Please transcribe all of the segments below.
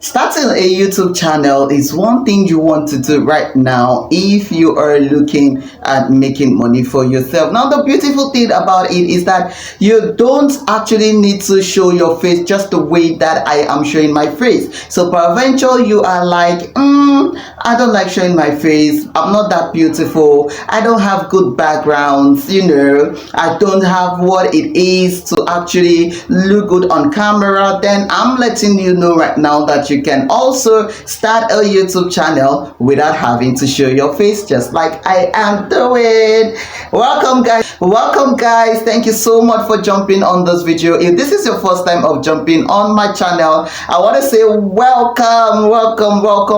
Starting a YouTube channel is one thing you want to do right now if you are looking at making money for yourself. Now, the beautiful thing about it is that you don't actually need to show your face just the way that I am showing my face. So, peradventure, you are like, I don't like showing my face. I'm not that beautiful. I don't have good backgrounds, I don't have what it is to actually look good on camera. Then I'm letting you know right now that you can also start a YouTube channel without having to show your face, just like I am doing. Welcome guys, thank you so much for jumping on this video. If this is your first time of jumping on my channel, I want to say welcome.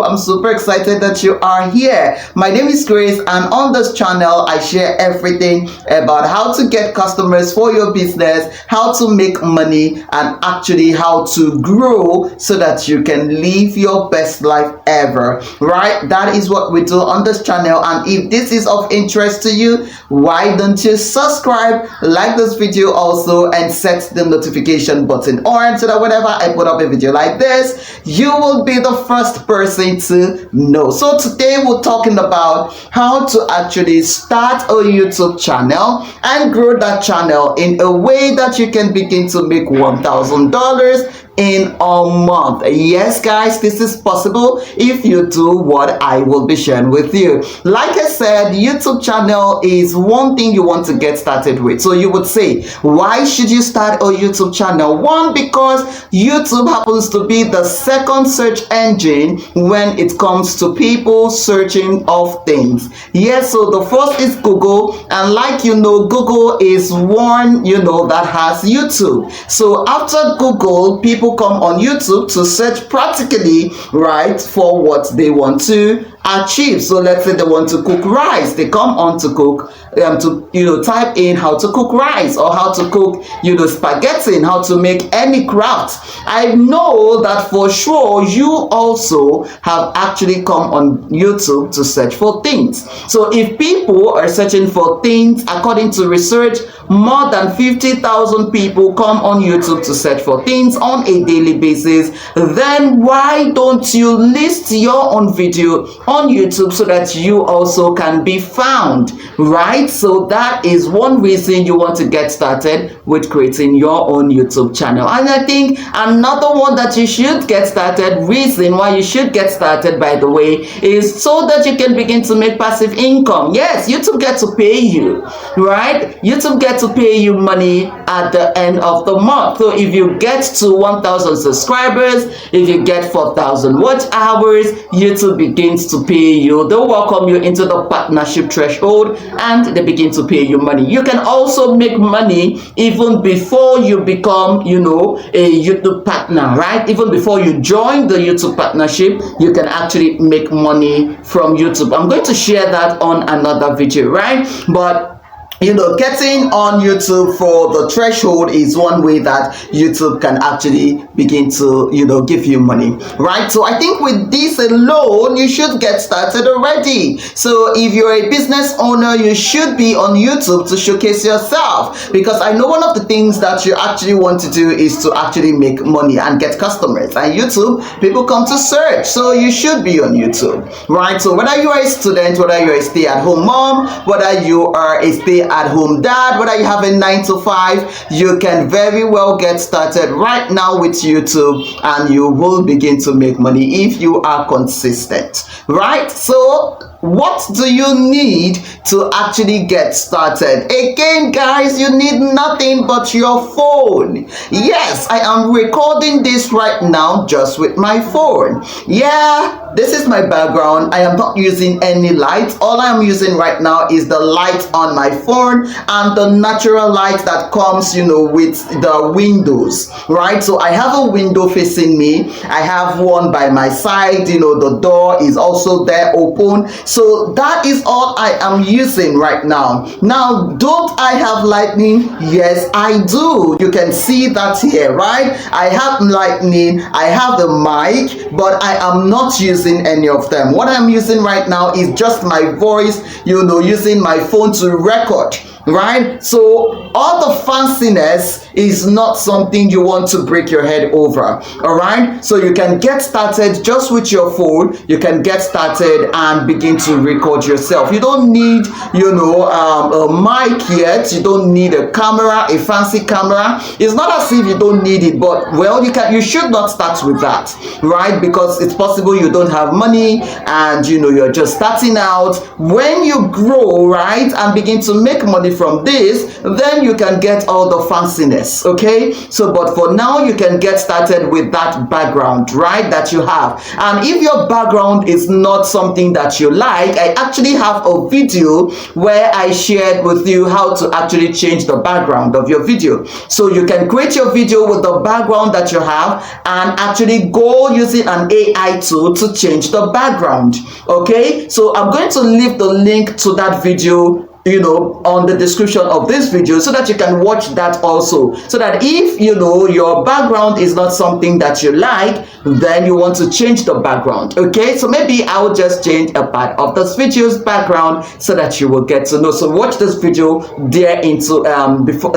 I'm super excited that you are here. My name is Grace, and on this channel I share everything about how to get customers for your business, how to make money, and actually how to grow so that you can live your best life ever, right? That is what we do on this channel. And if this is of interest to you, why don't you subscribe, like this video also, and set the notification button on so that whenever I put up a video like this, you will be the first person to know. So today we're talking about how to actually start a YouTube channel and grow that channel in a way that you can begin to make $1,000 in a month. Yes guys, this is possible if you do what I will be sharing with you. Like I said, YouTube channel is one thing you want to get started with. So you would say, why should you start a YouTube channel? One, because YouTube happens to be the second search engine when it comes to people searching of things. Yes, so the first is Google, and like Google is one that has YouTube. So after Google, people come on YouTube to search practically, right, for what they want to achieve. So let's say they want to cook rice, they come on to cook to type in how to cook rice, or how to cook spaghetti, how to make any craft. I know that for sure you also have actually come on YouTube to search for things. So if people are searching for things, according to research, more than 50,000 people come on YouTube to search for things on a daily basis, then why don't you list your own video on YouTube so that you also can be found, right? So that is one reason you want to get started with creating your own YouTube channel. And I think another one that you should get started, reason why you should get started, by the way, is so that you can begin to make passive income. Yes, YouTube gets to pay you, right? YouTube gets to pay you money at the end of the month. So if you get to 1,000 subscribers, if you get 4,000 watch hours, YouTube begins to pay you. They'll welcome you into the partnership threshold, and they begin to pay you money. You can also make money even before you become a YouTube partner, right? Even before you join the YouTube partnership, you can actually make money from YouTube. I'm going to share that on another video, right? But getting on YouTube for the threshold is one way that YouTube can actually begin to, give you money, right? So I think with this alone, you should get started already. So if you're a business owner, you should be on YouTube to showcase yourself, because I know one of the things that you actually want to do is to actually make money and get customers. And YouTube, people come to search, so you should be on YouTube, right? So whether you are a student, whether you're a stay-at-home mom, whether you are a stay-at-home dad, whether you have a 9 to 5, you can very well get started right now with YouTube, and you will begin to make money if you are consistent, right? So what do you need to actually get started? Again, guys, you need nothing but your phone. Yes, I am recording this right now just with my phone. Yeah, this is my background. I am not using any light. All I am using right now is the light on my phone and the natural light that comes, with the windows, right? So I have a window facing me. I have one by my side. The door is also there open. So that is all I am using right now. Now, don't I have lightning? Yes, I do. You can see that here, right? I have lightning, I have the mic, but I am not using any of them. What I'm using right now is just my voice, using my phone to record. right? So all the fanciness is not something you want to break your head over. All right, so you can get started just with your phone. You can get started and begin to record yourself. You don't need, a mic yet. You don't need a camera, a fancy camera. It's not as if you don't need it, but well, you should not start with that, right? Because it's possible you don't have money and you're just starting out. When you grow, right, and begin to make money from this, then you can get all the fanciness. Okay, so but for now, you can get started with that background, right, that you have. And if your background is not something that you like, I actually have a video where I shared with you how to actually change the background of your video. So you can create your video with the background that you have and actually go using an AI tool to change the background. Okay, so I'm going to leave the link to that video on the description of this video, so that you can watch that also, so that if your background is not something that you like, then you want to change the background. Okay, so maybe I will just change a part of this video's background so that you will get to know. So watch this video there into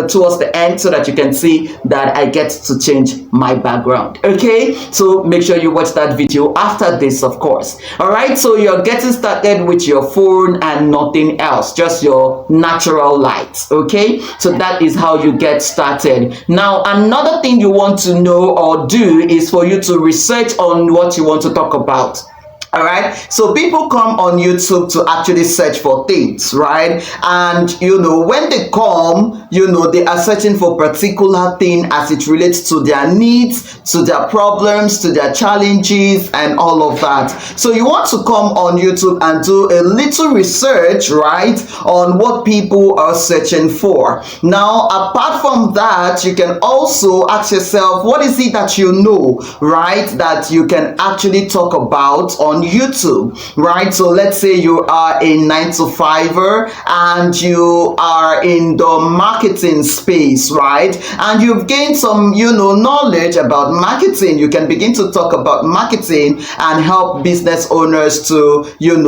towards the end, so that you can see that I get to change my background. Okay, so make sure you watch that video after this, of course. All right, so you're getting started with your phone and nothing else, just your natural light. Okay, so that is how you get started. Now, another thing you want to know or do is for you to research on what you want to talk about. All right, so people come on YouTube to actually search for things, right? And when they come, they are searching for particular thing as it relates to their needs, to their problems, to their challenges, and all of that. So you want to come on YouTube and do a little research, right, on what people are searching for. Now, apart from that, you can also ask yourself, what is it that right, that you can actually talk about on YouTube, right? So let's say you are a 9-to-5er and you are in the marketing space, right? And you've gained some, knowledge about marketing. You can begin to talk about marketing and help business owners to,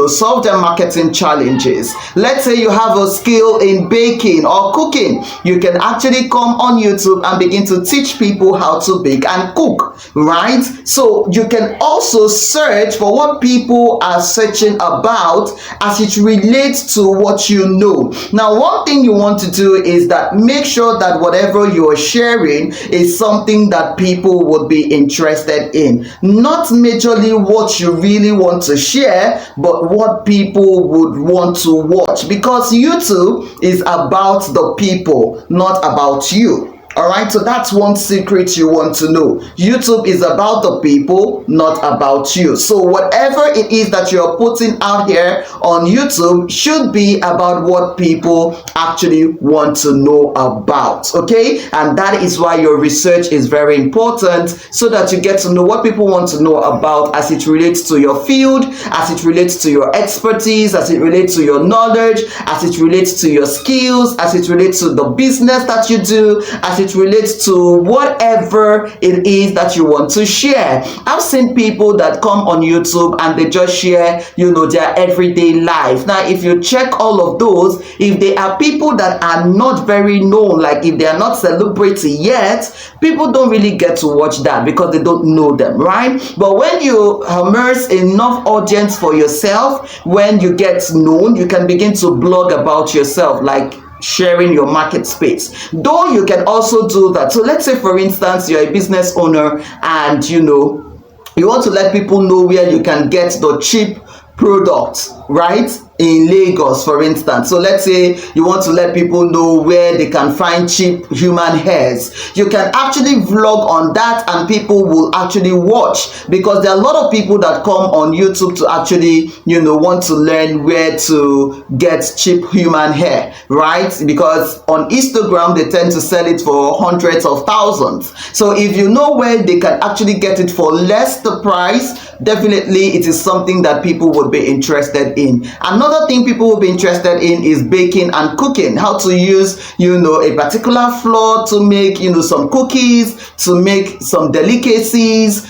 solve their marketing challenges. Let's say you have a skill in baking or cooking. You can actually come on YouTube and begin to teach people how to bake and cook, right? So you can also search for what people are searching about as it relates to what you know. Now, one thing you want to do is that make sure that whatever you are sharing is something that people would be interested in. Not majorly what you really want to share, but what people would want to watch, because YouTube is about the people, not about you. All right, so that's one secret you want to know. YouTube is about the people, not about you. So whatever it is that you're putting out here on YouTube should be about what people actually want to know about. Okay, and that is why your research is very important, so that you get to know what people want to know about as it relates to your field, as it relates to your expertise, as it relates to your knowledge, as it relates to your skills, as it relates to the business that you do, as it relates to whatever it is that you want to share. I've seen people that come on YouTube and they just share, their everyday life. Now, if you check all of those, if they are people that are not very known, like if they are not celebrity yet, people don't really get to watch that because they don't know them, right? But when you immerse enough audience for yourself, when you get known, you can begin to blog about yourself, like sharing your market space. Though you can also do that. So let's say, for instance, you're a business owner and you want to let people know where you can get the cheap products, right, in Lagos, for instance. So let's say you want to let people know where they can find cheap human hairs. You can actually vlog on that and people will actually watch, because there are a lot of people that come on YouTube to actually, want to learn where to get cheap human hair, right? Because on Instagram, they tend to sell it for hundreds of thousands. So if you know where they can actually get it for less the price, definitely it is something that people would be interested in. Another thing people will be interested in is baking and cooking, how to use, a particular flour to make, some cookies, to make some delicacies,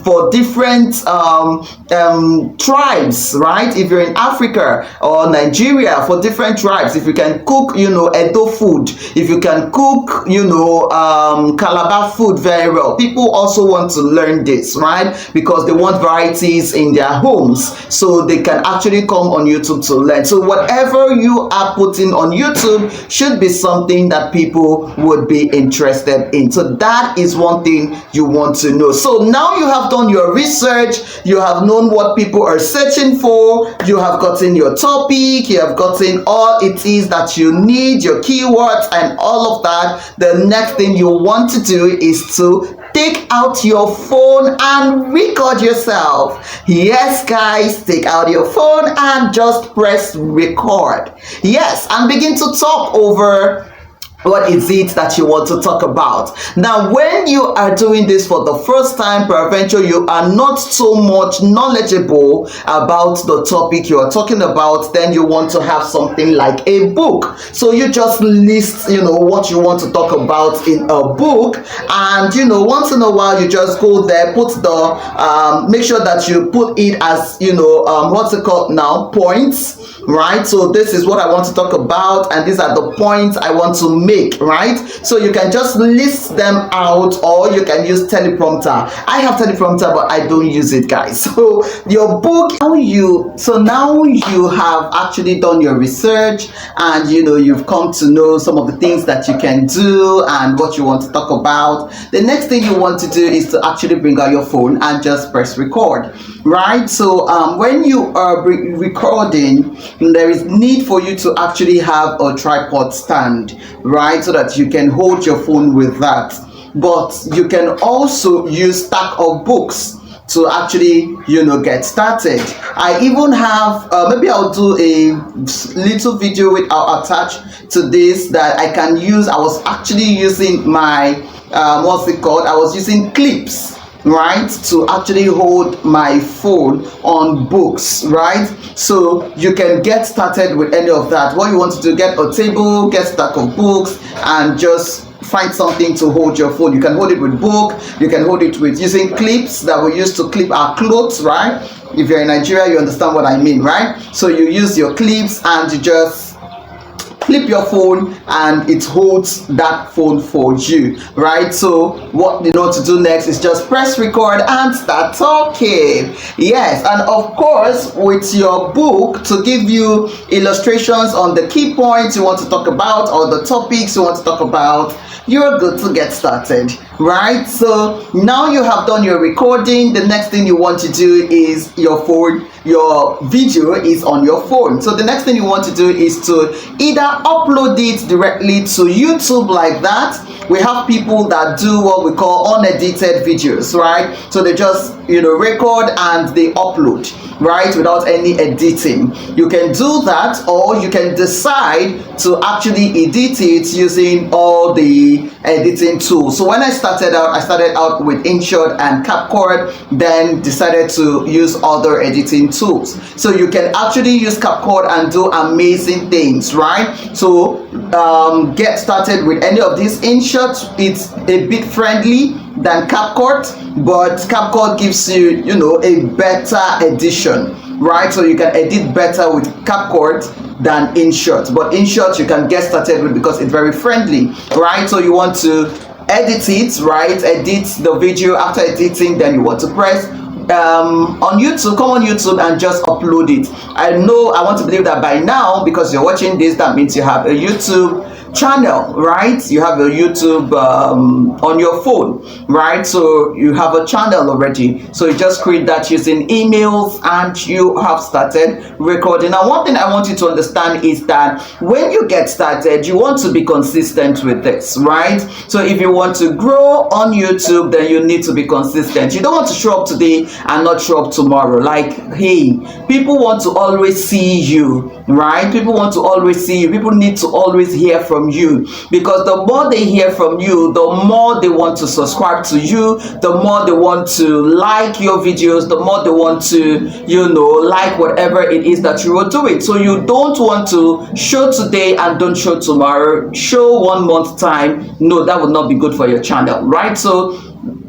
for different tribes, right? If you're in Africa or Nigeria, for different tribes, if you can cook, Edo food, if you can cook, Calabar food very well, people also want to learn this, right? Because they want varieties in their homes, so they can actually come on YouTube to learn. So whatever you are putting on YouTube should be something that people would be interested in. So that is one thing you want to know. So now you have done your research, you have known what people are searching for, you have gotten your topic, you have gotten all it is that you need, your keywords and all of that. The next thing you want to do is to take out your phone and record yourself. Yes, guys, take out your phone and just press record. Yes, and begin to talk over what is it that you want to talk about. Now, when you are doing this for the first time, peradventure you are not so much knowledgeable about the topic you are talking about, then you want to have something like a book. So you just list, what you want to talk about in a book, and once in a while you just go there, put the make sure that you put it as what's it called now, points, right? So this is what I want to talk about, and these are the points I want to make, right? So you can just list them out, or you can use teleprompter. I have teleprompter, but I don't use it, guys. So your book, now you have actually done your research, and you've come to know some of the things that you can do and what you want to talk about. The next thing you want to do is to actually bring out your phone and just press record, right? So when you are recording, there is need for you to actually have a tripod stand, right, so that you can hold your phone with that. But you can also use stack of books to actually get started. I even have maybe I'll do a little video with I'll attach to this that I can use. I was actually using my what's it called, I was using clips, right, to actually hold my phone on books, right? So you can get started with any of that. What you want to do, get a table, get stack of books, and just find something to hold your phone. You can hold it with book, you can hold it with using clips that we use to clip our clothes, right? If you're in Nigeria, you understand what I mean, right? So you use your clips and you just clip your phone and it holds that phone for you, right? So what you know to do next is just press record and start talking. Yes, and of course with your book, to give you illustrations on the key points you want to talk about or the topics you want to talk about, you're good to get started, right? So now you have done your recording. The next thing you want to do is your phone, your video is on your phone. So the next thing you want to do is to either upload it directly to YouTube like that. We have people that do what we call unedited videos, right? So they just record and they upload, right, without any editing. You can do that, or you can decide to actually edit it using all the editing tools. So when I started out with InShot and Capcut, then decided to use other editing tools. So you can actually use Capcut and do amazing things, right? So get started with any of these. InShot, it's a bit friendly than Capcut, but Capcut gives you a better edition, right? So you can edit better with Capcut than InShot, but InShot you can get started with because it's very friendly, right? So you want to edit it, right? Edit the video. After editing, then you want to press on YouTube, come on YouTube and just upload it. I want to believe that by now, because you're watching this, that means you have a YouTube channel, right? You have a YouTube on your phone, right? So you have a channel already. So you just create that using emails and you have started recording. Now, one thing I want you to understand is that when you get started, you want to be consistent with this, right? So if you want to grow on YouTube, then you need to be consistent. You don't want to show up today and not show up tomorrow. Like, hey, people want to always see you, right? People want to always see you. People need to always hear from from you, because the more they hear from you, the more they want to subscribe to you, the more they want to like your videos, the more they want to, like whatever it is that you are doing. So you don't want to show today and don't show tomorrow, show 1 month time. No, that would not be good for your channel, right? So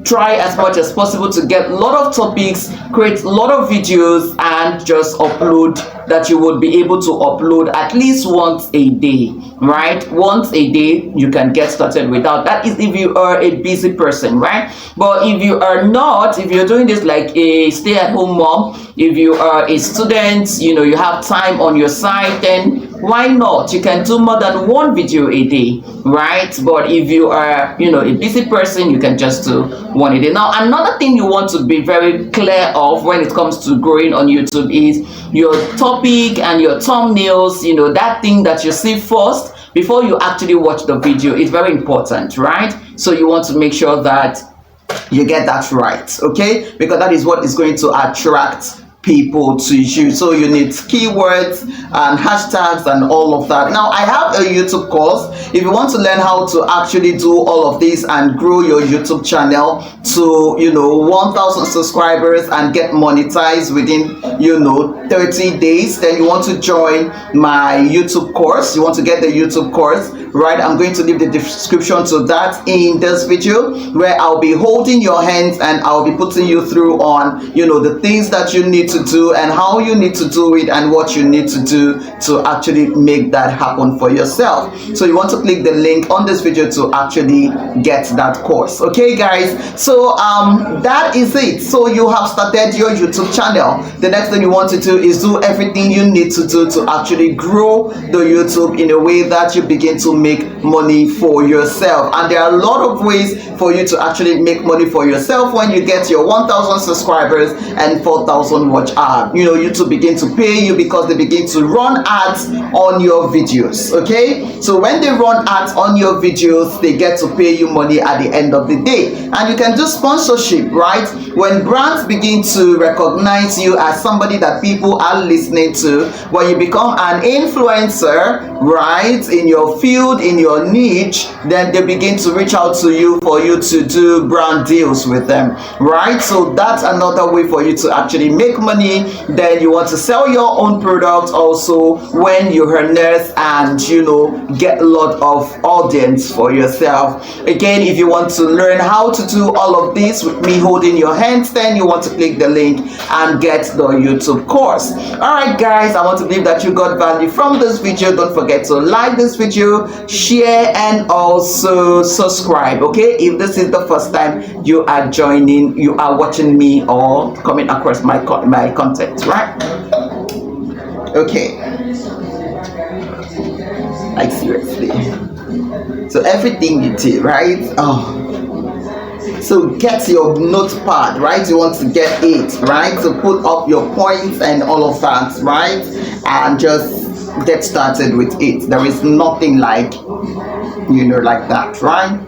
try as much as possible to get a lot of topics, create a lot of videos, and just upload, that you would be able to upload at least once a day, right? Once a day you can get started without that, is if you are a busy person, right? But if you are not, if you're doing this like a stay-at-home mom, if you are a student, you have time on your side, then why not? You can do more than 1 video a day, right? But if you are, a busy person, you can just do 1 a day. Now, another thing you want to be very clear of when it comes to growing on YouTube is your topic and your thumbnails, that thing that you see first before you actually watch the video is very important, right? So you want to make sure that you get that right, okay? Because that is what is going to attract people to you. So you need keywords and hashtags and all of that. Now, I have a YouTube course. If you want to learn how to actually do all of this and grow your YouTube channel to 1,000 subscribers and get monetized within 30 days, then you want to join my YouTube course. You want to get the YouTube course, right? I'm going to leave the description to that in this video, where I'll be holding your hands and I'll be putting you through on the things that you need to do and how you need to do it and what you need to do to actually make that happen for yourself. So you want to click the link on this video to actually get that course, okay guys? So that is it. So you have started your YouTube channel. The next thing you want to do is do everything you need to do to actually grow the YouTube in a way that you begin to make money for yourself. And there are a lot of ways for you to actually make money for yourself when you get your 1,000 subscribers and 4,000 watch hours. YouTube begin to pay you because they begin to run ads on your videos, okay? So when they run ads on your videos, they get to pay you money at the end of the day. And you can do sponsorship, right? When brands begin to recognize you as somebody that people are listening to, when you become an influencer, right, in your field, in your niche, then they begin to reach out to you for you to do brand deals with them, right? So that's another way for you to actually make money. Then you want to sell your own products also when you harness and get a lot of audience for yourself. Again, if you want to learn how to do all of this with me holding your hands, then you want to click the link and get the YouTube course. All right guys, I want to believe that you got value from this video. Don't forget to like this video, share, and also subscribe, okay? If this is the first time you are watching me or coming across my content, right? Okay, like seriously. So everything you did, right? So get your notepad, right? You want to get it, right? So put up your points and all of that, right? And just get started with it. There is nothing like like that, right?